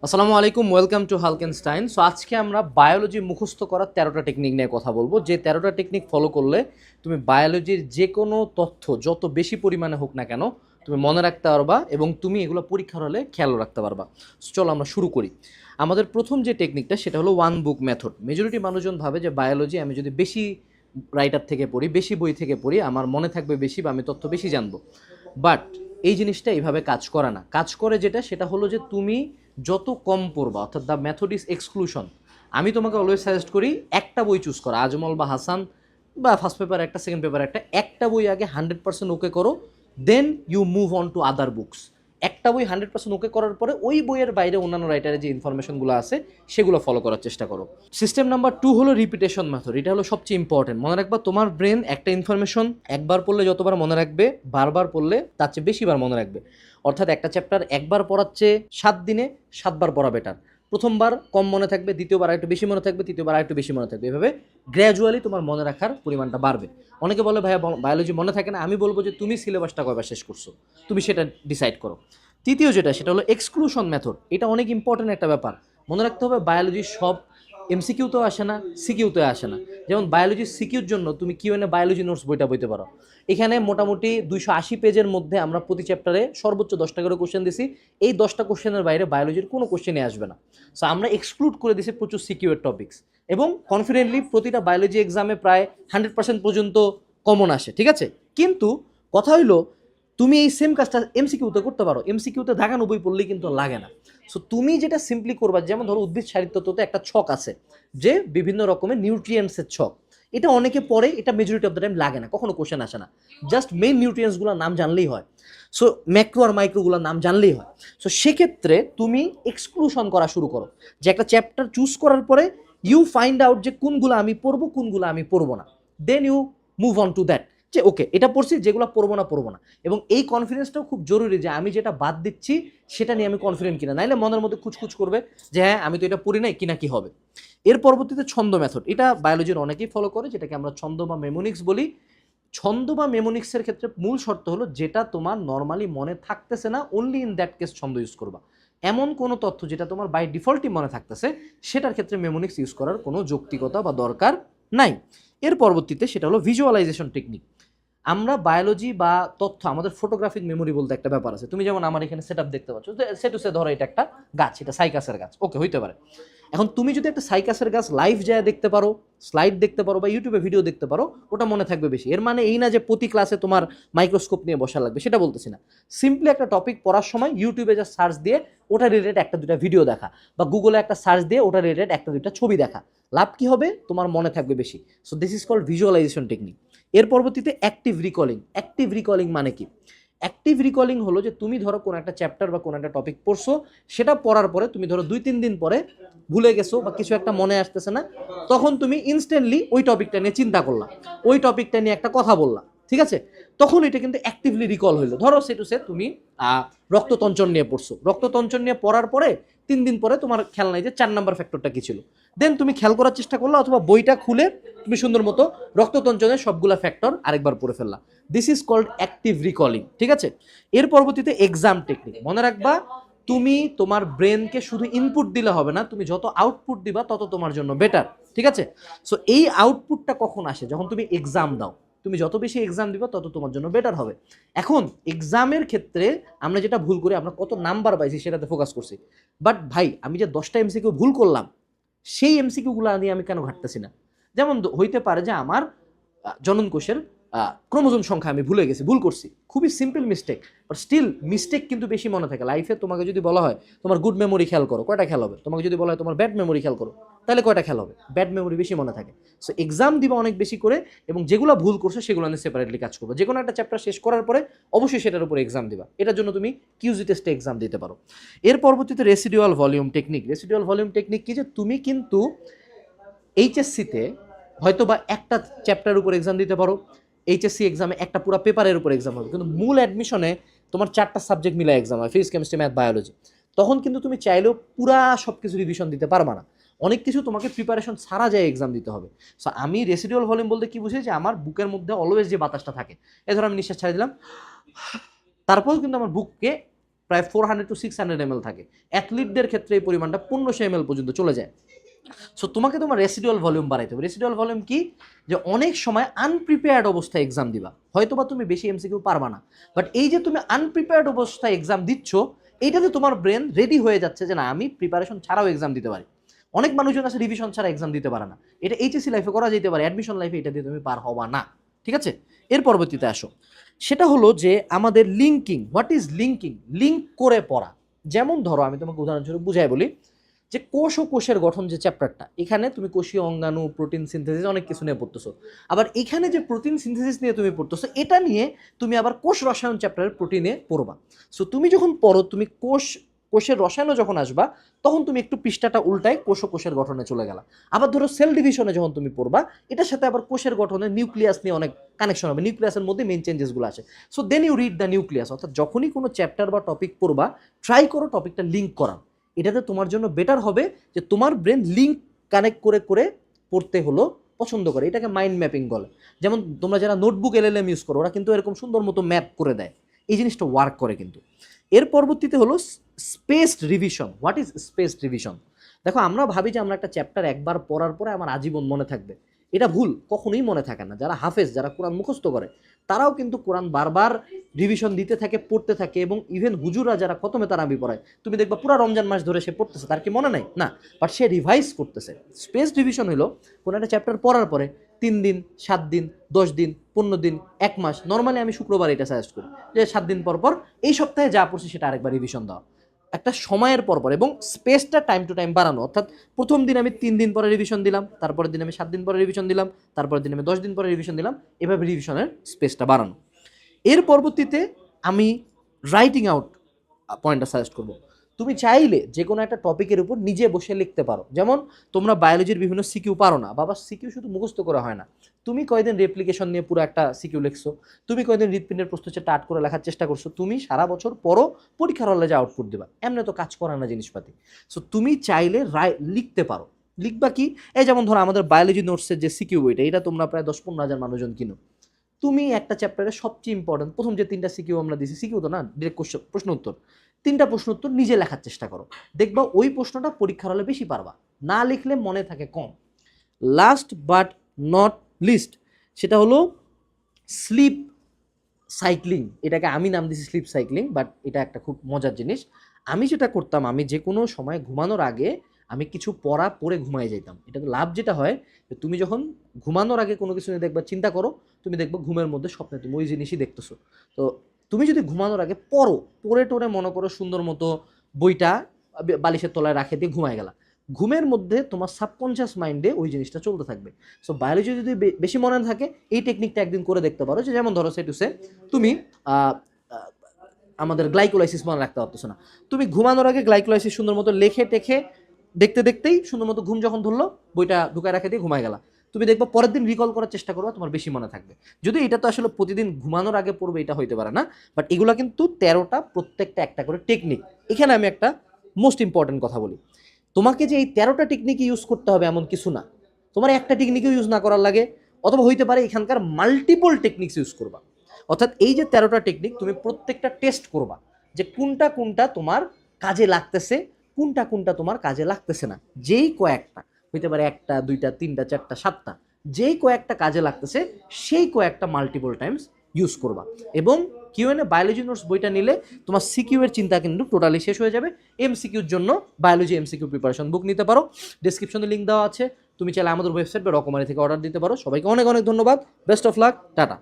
আসসালামু আলাইকুম, welcome to হালকেনস্টাইন। So আজকে আমরা বায়োলজি মুখস্থ করার 13টা টেকনিক নিয়ে কথা বলবো, যে 13টা টেকনিক ফলো করলে তুমি বায়োলজির যে কোনো তথ্য যত বেশি পরিমাণে হোক না কেন তুমি মনে রাখতে পারবা এবং তুমি এগুলো পরীক্ষার হলে খেয়াল রাখতে পারবা। সো চলো আমরা শুরু করি। আমাদের প্রথম যে টেকনিকটা সেটা হলো ওয়ান বুক মেথড। মেজরিটি মানুষজন ভাবে যে বায়োলজি আমি যদি বেশি রাইটার থেকে পড়ি, বেশি বই থেকে পড়ি, আমার মনে থাকবে বেশি বা আমি তথ্য বেশি জানবো। বাট এই জিনিসটা এইভাবে কাজ করে না। কাজ করে যেটা, সেটা হলো যে তুমি যত কম পড়বা, অর্থাৎ দ্য মেথড ইজ এক্সক্লুশন। আমি তোমাকে অলওয়েজ সাজেস্ট করি একটা বই চুজ করা, আজমল বা হাসান বা ফার্স্ট পেপার একটা, সেকেন্ড পেপার একটা বই আগে 100% ওকে করো, then you move on to other books. একটা বই 100% ওকে করার পরে ওই বইয়ের বাইরে অন্যান্য রাইটারের যে ইনফরমেশনগুলো আছে সেগুলো ফলো করার চেষ্টা করো। সিস্টেম নাম্বার 2 হলো রিপিটেশন মেথড। এটা হলো সবচেয়ে ইম্পর্টেন্ট। মনে রাখবা, তোমার ব্রেন একটা ইনফরমেশন একবার পড়লে যতবার মনে রাখবে, বারবার পড়লে তার চেয়ে বেশিবার মনে রাখবে। অর্থাৎ একটা চ্যাপ্টার একবার পড়ার চেয়ে 7 দিনে 7বার পড়া বেটার। প্রথমবার কম মনে থাকবে, দ্বিতীয়বার একটু বেশি মনে থাকবে, তৃতীয়বার একটু বেশি মনে থাকবে। এভাবে গ্র্যাজুয়ালি তোমার মনে রাখার পরিমাণটা বাড়বে। অনেকে বলে ভাইয়া বায়োলজি মনে থাকে না। আমি বলবো যে তুমি সিলেবাসটা কয়বার শেষ করছো, তুমি সেটা ডিসাইড করো। তৃতীয় যেটা, সেটা হলো এক্সক্লুশন মেথড। এটা অনেক ইম্পর্টেন্ট একটা ব্যাপার। মনে রাখতে হবে বায়োলজি সব এমসিকিউতেও আসে না, সিকিউতেও আসে না। যেমন বায়োলজি সিকিউর জন্য তুমি কিউএনএ বায়োলজি নোটস বইটা বইতে পারো। এখানে মোটামুটি 280 পেজের মধ্যে আমরা প্রতি চ্যাপ্টারে সর্বোচ্চ 10টা করে কোশ্চেন দিছি। এই 10টা কোশ্চেনের বাইরে বায়োলজির কোনো কোশ্চেনই আসবে না। সো আমরা এক্সক্লুড করে দিছি প্রচুর সিকিউর টপিক্স, এবং কনফিডেন্টলি প্রতিটা বায়োলজি এক্সামে প্রায় 100% পর্যন্ত কমন আসে, ঠিক আছে। কিন্তু কথা হইলো, তুমি এই সেম কাজটা এমসিকিউতে করতে পারো। এমসিকিউতে দাগানো বই পড়লেই কিন্তু লাগে না। সো তুমি যেটা সিম্পলি করবা, যেমন ধরো উদ্ভিদ সাহিত্যতে একটা ছক আছে যে বিভিন্ন রকমের নিউট্রিয়েন্টসের ছক। এটা অনেকে পড়ে, এটা মেজরিটি অফ দ্য টাইম লাগে না, কখনো কোশ্চেন আসে না। জাস্ট মেইন নিউট্রিয়েন্টসগুলোর নাম জানলেই হয়। সো ম্যাক্রো আর মাইক্রোগুলোর নাম জানলেই হয়। সো সেক্ষেত্রে তুমি এক্সক্লুশন করা শুরু করো, যে একটা চ্যাপ্টার চুজ করার পরে ইউ ফাইন্ড আউট যে কোনগুলো আমি পড়বো, কোনগুলো আমি পড়বো না। Then you move on to that, যে ওকে এটা পড়ছি, যেগুলো পড়বো না। এবং এই কনফিডেন্সটাও খুব জরুরি, যে আমি যেটা বাদ দিচ্ছি সেটা নিয়ে আমি কনফিডেন্ট কিনা, নাইলে মনের মধ্যে খুচখুচ করবে যে হ্যাঁ আমি তো এটা পড়ি নাই, কিনা কি হবে। এর পরবর্তীতে ছন্দ মেথড। এটা বায়োলজির অনেকেই ফলো করে, যেটাকে আমরা ছন্দ বা মেমোনিক্স বলি। ছন্দ বা মেমোনিক্সের ক্ষেত্রে মূল শর্ত হলো, যেটা তোমার নর্মালি মনে থাকতেছে না, অনলি ইন দ্যাট কেস ছন্দ ইউজ করবা। এমন কোনো তথ্য যেটা তোমার বাই ডিফল্টই মনে থাকতেছে, সেটার ক্ষেত্রে মেমোনিক্স ইউজ করার কোনো যৌক্তিকতা বা দরকার নাই। এর পরবর্তীতে সেটা হলো ভিজুয়ালাইজেশন টেকনিক। আমরা বায়োলজি বা তথ্য, আমাদের ফটোগ্রাফিক মেমোরি বলতে একটা ব্যাপার আছে। তুমি যেমন আমার এখানে সেটআপ দেখতে পাচ্ছ, সে ধরো এটা একটা গাছ, এটা সাইকাসের গাছ, ওকে হইতে পারে। এখন তুমি যদি একটা সাইকাসের গাছ লাইভ যায় দেখতে পারো, স্লাইড দেখতে পারো, বা ইউটিউবে ভিডিও দেখতে পারো, ওটা মনে থাকবে বেশি। এর মানে এই না যে প্রতি ক্লাসে তোমার মাইক্রোস্কোপ নিয়ে বসা লাগবে, সেটা বলতেছি না। সিম্পলি একটা টপিক পড়ার সময় ইউটিউবে যা সার্চ দিয়ে ওটা রিলেটেড একটা দুটা ভিডিও দেখা, বা গুগলে একটা সার্চ দিয়ে ওটা রিলেটেড একটা দুটা ছবি দেখা, লাভ কি হবে, তোমার মনে থাকবে বেশি। So this is called visualisation technique. এর পরবর্তীতে অ্যাক্টিভ রিকলিং। অ্যাক্টিভ রিকলিং মানে কি? অ্যাক্টিভ রিকলিং হলো যে তুমি ধরো কোনো একটা চ্যাপ্টার বা কোনো একটা টপিক পড়ছো, সেটা পড়ার পরে তুমি ধরো 2-3 দিন পরে ভুলে গেছো বা কিছু একটা মনে আসতেছে না, তখন তুমি ইনস্ট্যান্টলি ওই টপিকটা নিয়ে চিন্তা করলা, ওই টপিকটা নিয়ে একটা কথা বললা, ঠিক আছে। তখন এটা কিন্তু অ্যাক্টিভলি রিকল হইলো। ধরো সে তুমি রক্ততঞ্চন নিয়ে পড়ছো, রক্ততঞ্চন নিয়ে পড়ার পরে 3 দিন পরে তোমার খেয়াল নাই যে 4 নম্বর ফ্যাক্টরটা কি ছিল। দেন তুমি খেয়াল করার চেষ্টা করলা, অথবা বইটা খুলে তুমি সুন্দর মতো রক্ততঞ্চনের সবগুলা ফ্যাক্টর আরেকবার পড়ে ফেললা। This is called active recalling, ঠিক আছে। এর পরবর্তীতে এক্সাম টেকনিক। মনে রাখবা, তুমি তোমার ব্রেনকে শুধু ইনপুট দিলে হবে না, তুমি যত আউটপুট দিবা তত তোমার জন্য বেটার, ঠিক আছে। সো এই আউটপুটটা কখন আসে? যখন তুমি এক্সাম দাও। তুমি যত বেশি এক্সাম দিবা তত তোমার জন্য বেটার হবে। এখন এক্সামের ক্ষেত্রে আমরা যেটা ভুল করি, আমরা কত নাম্বার পাইছি সেটাতে ফোকাস করছি। বাট ভাই, আমি যে 10টা এমসিকিউ ভুল করলাম, সেই এমসিকিউগুলো নিয়ে আমি কেন ঘাটতেছি না? যেমন হইতে পারে যে আমার জনন কোষের ক্রোমোজোম সংখ্যা আমি ভুলে গেছি, ভুল করছি, খুবই simple mistake, but still mistake কিন্তু বেশি মনে থাকে লাইফে। তোমাকে যদি বলা হয় তোমার গুড মেমোরি খেয়াল করো, কয়টা খেয়াল হবে? তোমাকে যদি বলা হয় তোমার ব্যাড মেমোরি খেয়াল করো, তাহলে কয়টা খেয়াল হবে? ব্যাড মেমোরি বেশি মনে থাকে। সো এক্সাম দিবা অনেক বেশি করে, এবং যেগুলো ভুল করছো সেগুলো নিয়ে সেপারেটলি কাজ করবো। যে কোনো একটা চ্যাপ্টার শেষ করার পরে অবশ্যই সেটার উপর এক্সাম দিবা। এটার জন্য তুমি কিউজি টেস্টে এক্সাম দিতে পারো। এর পরবর্তীতে residual volume technique. Residual volume technique কি? যে তুমি কিন্তু এইচএসসিতে হয়তো বা একটা চ্যাপ্টার উপর এক্সাম দিতে পারো, এইচএসসি এক্সামে একটা পুরো পেপারের উপর এক্সাম হবে, কিন্তু মূল অ্যাডমিশনে তোমার 4টা সাবজেক্ট মিলে এক্সাম হয়, ফিজিক্স, কেমিস্ট্রি, ম্যাথ, বায়োলজি। তখন কিন্তু তুমি চাইলেও পুরা সব কিছু রিভিশন দিতে পারবা না, অনেক কিছু তোমাকে প্রিপারেশন ছাড়া যায় এক্সাম দিতে হবে। সো আমি রেসিডুয়াল ভলিউম বলতে কি বুঝি? যে আমার বুকের মধ্যে অলওয়েজ যে বাতাসটা থাকে, এ ধরো আমি নিঃশ্বাস ছাড়ে দিলাম, তারপরেও কিন্তু আমার বুককে প্রায় 400 to 600 ml থাকে। অ্যাথলিটদের ক্ষেত্রে এই পরিমাণটা 1500 ml পর্যন্ত চলে যায়। সো তোমাকে তোমার রেসিডুয়াল ভলিউম বাড়াইতে হবে। রেসিডুয়াল ভলিউম কি, যে অনেক সময় আনপ্রিপেয়ার্ড অবস্থায় এক্সাম দিবা, হয়তোবা তুমি বেশি এমসিকিউ পারবা না, বাট এই যে তুমি আনপ্রিপেয়ার্ড অবস্থায় এক্সাম দিচ্ছ, এইটাতে তোমার ব্রেন রেডি হয়ে যাচ্ছে যে না আমি প্রিপারেশন ছাড়াও এক্সাম দিতে পারি। অনেক মানুষজন আছে রিভিশন ছাড়া এক্সাম দিতে পারে না, এটা এইচএসসি লাইফে করা যেতে পারে, অ্যাডমিশন লাইফে এটা দিয়ে তুমি পার হবা না। ঠিক আছে, এর পরবর্তীতে আসো, সেটা হলো যে আমাদের linking. What is linking? Link করে পড়া। যেমন ধরো আমি তোমাকে উদাহরণস্বরূপ বুঝাই বলি, যে কোষ ও কোষের গঠন যে চ্যাপ্টারটা, এখানে তুমি কোষীয় অঙ্গাণু, প্রোটিন সিনথেসিস অনেক কিছু নিয়ে পড়তেছো। আবার এখানে যে প্রোটিন সিনথেসিস নিয়ে তুমি পড়তেছো, এটা নিয়ে তুমি আবার কোষ রসায়ন চ্যাপ্টারের প্রোটিনে পড়বা। সো তুমি যখন পড়ো, তুমি কোষের রসায়নও যখন আসবা, তখন তুমি একটু পৃষ্ঠাটা উল্টায় কোষ ও কোষের গঠনে চলে গেলা। আবার ধরো সেল ডিভিশনে যখন তুমি পড়বা, এটার সাথে আবার কোষের গঠনে নিউক্লিয়াস নিয়ে অনেক কানেকশন হবে, নিউক্লিয়াসের মধ্যে মেইন চেঞ্জেসগুলো আছে। So then you read the nucleus. অর্থাৎ যখনই কোনো চ্যাপ্টার বা টপিক পড়বা, ট্রাই করো টপিকটা লিঙ্ক করা। এটাতে তোমার জন্য বেটার হবে যে তোমার ব্রেন লিঙ্ক কানেক্ট করে করে পড়তে হলো পছন্দ করে। এটাকে মাইন্ড ম্যাপিং বলে। যেমন তোমরা যারা নোটবুক এলএলএম ইউজ করো, ওরা কিন্তু এরকম সুন্দর মতো ম্যাপ করে দেয়, এই জিনিসটা ওয়ার্ক করে কিন্তু। এর পরবর্তীতে হলো spaced revision. What is spaced revision? দেখো আমরা ভাবি যে আমরা একটা চ্যাপ্টার একবার পড়ার পরে আমার আজীবন মনে থাকবে, এটা ভুল, কখনোই মনে থাকে না। যারা হাফেজ, যারা কোরআন মুখস্থ করে, তারাও কিন্তু কোরআন বারবার রিভিশন দিতে থাকে, পড়তে থাকে, এবং ইভেন হুজুরা যারা খতমে তারাবি পড়ায়, তুমি দেখবা পুরো রমজান মাস ধরে সে পড়তেছে, তার কি মনে নাই? না, বাট সে রিভাইজ করতেছে। স্পেস রিভিশন হলো কোনো একটা চ্যাপ্টার পড়ার পরে 3 দিন, 7 দিন, 10 দিন, 15 দিন, 1 মাস, নর্মালি আমি শুক্রবার এটা সাজেস্ট করি যে 7 দিন পর পর এই সপ্তাহে যা পড়ছি সেটা আরেকবার রিভিশন দেওয়া, একটা সময়ের পর পর, এবং স্পেসটা টাইম টু টাইম বাড়ানো। অর্থাৎ প্রথম দিন আমি 3 দিন পরে রিভিশন দিলাম, তারপরের দিন আমি 7 দিন পরে রিভিশন দিলাম, তারপরের দিন আমি 10 দিন পরে রিভিশন দিলাম, এভাবে রিভিশনের স্পেসটা বাড়ানো। এর পরবর্তীতে আমি রাইটিং আউট পয়েন্টটা সাজেস্ট করবো। তুমি চাইলে যে কোনো একটা টপিকের উপর নিজে বসে লিখতে পারো। যেমন তোমরা বায়োলজির বিভিন্ন সিকিউ পারো না, বাবা সিকিউ শুধু মুখস্থ করা হয় না, তুমি কয়দিন রেপ্লিকেশন নিয়ে পুরো একটা সিকিউ লিখছো, তুমি কয়দিন হৃৎপিণ্ডের প্রস্তুতিটা আট করে লেখার চেষ্টা করছো, তুমি সারা বছর পরও পরীক্ষার হলে যে আউটপুট দেবা, এমনি তো কাজ করা না জিনিসপাতি। সো তুমি চাইলে লিখতে পারো। লিখবা কি? এই যেমন ধরো আমাদের বায়োলজি নোটসের যে সিকিউ বইটা, এটা তোমরা প্রায় 10-15 হাজার মানুষজন কিনো। তুমি একটা চ্যাপ্টারে সবচেয়ে ইম্পর্টেন্ট প্রথম যে 3টা সিকিউ আমরা দিছি, সিকিউ তো না, ডিরেক্ট কোশ্চেন, প্রশ্ন উত্তর, 3টা প্রশ্ন উত্তর নিজে লেখার চেষ্টা করো, দেখবা ওই প্রশ্নটা পরীক্ষার হলে বেশি পারবা, না লিখলে মনে থাকে কম। লাস্ট বাট নট লিস্ট, সেটা হলো স্লিপ সাইক্লিং। এটাকে আমি নাম দিয়েছি স্লিপ সাইক্লিং, বাট এটা একটা খুব মজার জিনিস। আমি যেটা করতাম, আমি যে কোনো সময় ঘুমানোর আগে আমি কিছু পড়া পড়ে ঘুমাই যেতাম। এটা লাভ যেটা হয়, তুমি যখন ঘুমানোর আগে কোনো কিছু নিয়ে দেখবা, চিন্তা করো, তুমি দেখবো ঘুমের মধ্যে স্বপ্নে তুমি ওই জিনিসই দেখতেছো। তো তুমি যদি ঘুমানোর আগে পড়ো, পড়ে টোরে মনে করো সুন্দর মতো বইটা বালিশের তলায় রাখে দিয়ে ঘুমায় গেলা, ঘুমের মধ্যে তোমার সাবকনশিয়াস মাইন্ডে ওই জিনিসটা চলতে থাকবে। সো বায়োলজি যদি বেশি মনে থাকে, এই টেকনিকটা একদিন করে দেখতে পারো। যে যেমন ধরো সে তুমি আমাদের গ্লাইকোলাইসিস মনে রাখতে পারতেছো না, তুমি ঘুমানোর আগে গ্লাইকোলাইসিস সুন্দর মতো লেখে টেখে দেখতে দেখতেই সুন্দর মতো ঘুম যখন ধরলো, বইটা ঢুকায় রাখে দিয়ে ঘুমায় গেলা, তুমি দেখবা পরের দিন রিকল করার চেষ্টা করবা, তোমার বেশি মনে থাকবে। যদি এটা তো আসলে প্রতিদিন ঘুমানোর আগে পড়বে, এটা হইতে পারে না, বাট এগুলো কিন্তু 13টা, প্রত্যেকটা একটা করে টেকনিক। এখানে আমি একটা মোস্ট ইম্পর্টেন্ট কথা বলি, তোমাকে যে এই 13টা টেকনিক ইউজ করতে হবে এমন কিছু না, তোমার একটা টেকনিকও ইউজ না করার লাগে, অথবা হইতে পারে এখানকার মাল্টিপল টেকনিক্স ইউজ করবা। অর্থাৎ এই যে 13টা টেকনিক, তুমি প্রত্যেকটা টেস্ট করবা যে কোনটা কোনটা তোমার কাজে লাগতেছে, কোনটা কোনটা তোমার কাজে লাগতেছে না। যেই কয়েকটা, হইতে পারে 1টা 2টা 3টা 4টা 7টা, যেই কয়েকটা কাজে লাগতেছে সেই কয়েকটা মাল্টিপল টাইমস ইউজ করবা। এবং কিউএনএ বায়োলজি নোটস বইটা নিলে তোমার সিকিউ এর চিন্তা কিন্তু টোটালি শেষ হয়ে যাবে। এমসিকিউর জন্য বায়োলজি এমসিকিউ প্রিপারেশন বুক নিতে পারো, ডেসক্রিপশনে লিঙ্ক দেওয়া আছে, তুমি চাইলে আমাদের ওয়েবসাইট বা রকমারি থেকে অর্ডার দিতে পারো। সবাইকে অনেক অনেক ধন্যবাদ, বেস্ট অফ লাক, টাটা।